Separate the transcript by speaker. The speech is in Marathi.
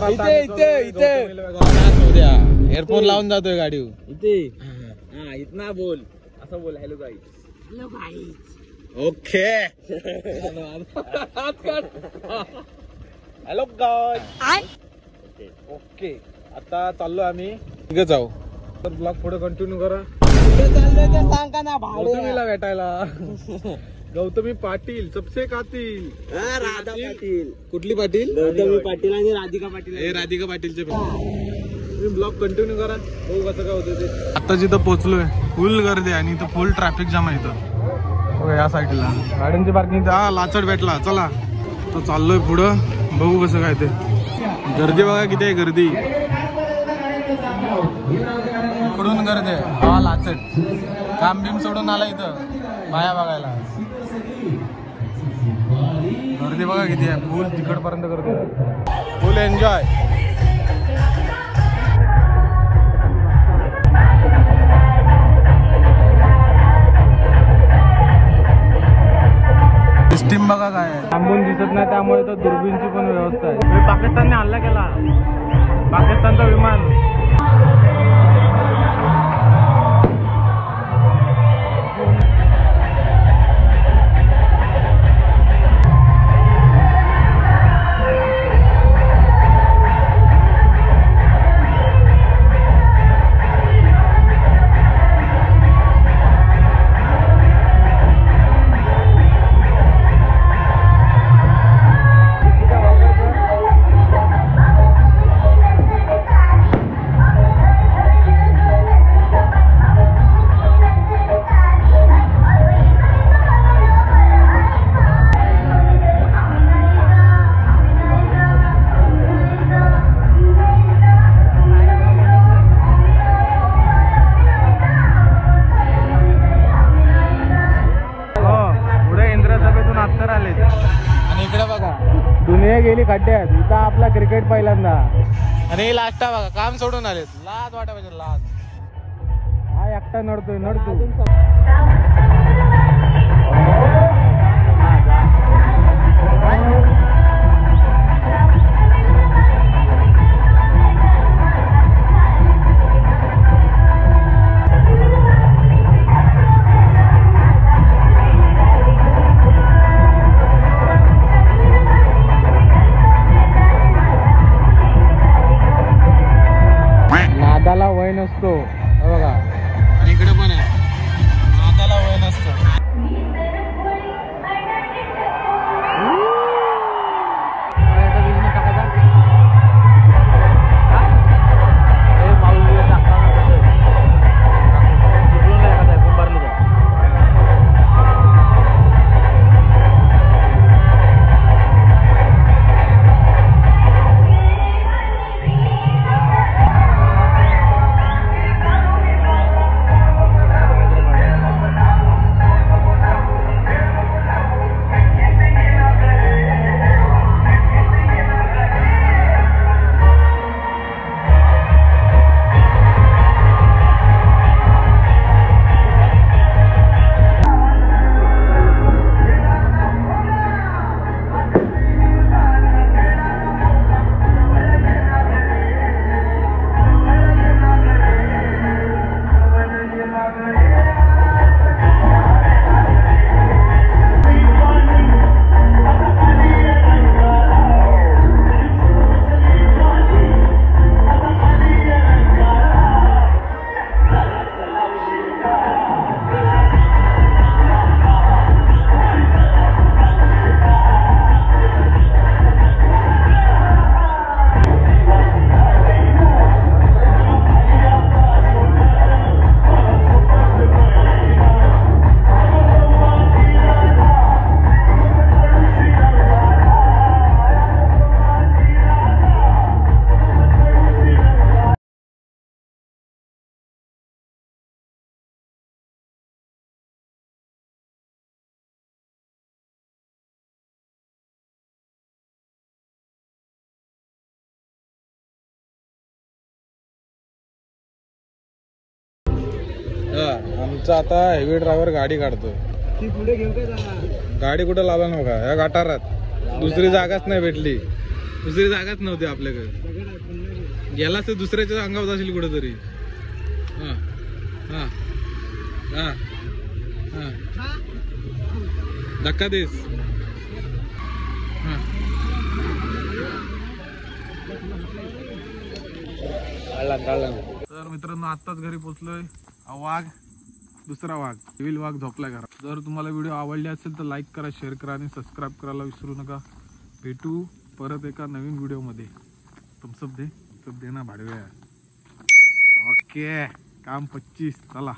Speaker 1: नमस्कार.
Speaker 2: इथे
Speaker 1: एअरफोन लावून जातोय गाडी
Speaker 2: इथे. इतना बोल, असं बोल. Hello guys. Hello guys.
Speaker 1: Okay. Hello guys. Okay. आता चाललो आम्ही तिघं जाऊ. तर ब्लॉग पुढे कंटिन्यू करा.
Speaker 2: चाललोय ते सांगा ना.
Speaker 1: गौतमीला भेटायला. गौतमी पाटील सबसे कातील.
Speaker 2: राधा पाटील.
Speaker 1: कुठली पाटील?
Speaker 2: गौतमी पाटील आणि राधिका पाटील.
Speaker 1: हे राधिका पाटीलचे ब्लॉग कंटिन्यू करा. बघू कसं काय होतं ते. आता जिथं पोहोचलोय फुल गर्दी आणि इथं फुल ट्रॅफिक जाम आहे इथं. या साईडला गाड्यांची पार्किंग. लाचड भेटला. चला तर चाललोय पुढं. बघू कसं काय ते. गर्दी बघा किती आहे गर्दी. इकडून गर्दी आहे. हा लाचड काम बिम सोडून आला इथं बाया बघायला. गर्दी बघा किती आहे. फुल तिकडपर्यंत गर्दी आहे. फुल एन्जॉय. सिस्टीम बघा काय लांबून दिसत नाही त्यामुळे तर दुर्बीनची पण व्यवस्था आहे. पाकिस्तानने हल्ला केला. पाकिस्तानचं विमान. दुनिया गेली खड्ड्यात. इथं आपला क्रिकेट पहिल्यांदा. आणि लास्टा बघा काम सोडून आलेत. लाज वाटा पाहिजे लाज. हा एकटा नडतोय नडतो. नादाला वय नसतो बघा. आणि इकडे पण आहे. नादाला वय नसतो. आमचा आता हेवी ड्रायव्हर गाडी काढतोय.
Speaker 2: पुढे घेऊन काय जाणार?
Speaker 1: गाडी कुठे लावला नव्हता या गटारात. दुसरी जागाच नाही भेटली. दुसरी जागाच नव्हती आपल्याकडे. गेलास तर दुसऱ्याच्या अंगावर जाशील कुठेतरी. हा हा हा हा धक्का देस. तर मित्रांनो आत्ताच घरी पोहोचलोय. वाघ, दुसरा वाघ, विल वाघ झोपलाय घरात. जर तुम्हाला व्हिडिओ आवडले असेल तर लाईक करा, शेअर करा आणि सबस्क्राईब करायला विसरू नका. भेटू परत एका नवीन व्हिडिओ मध्ये. तुमचं दे ना भाडव्या. ओके, काम 25. चला.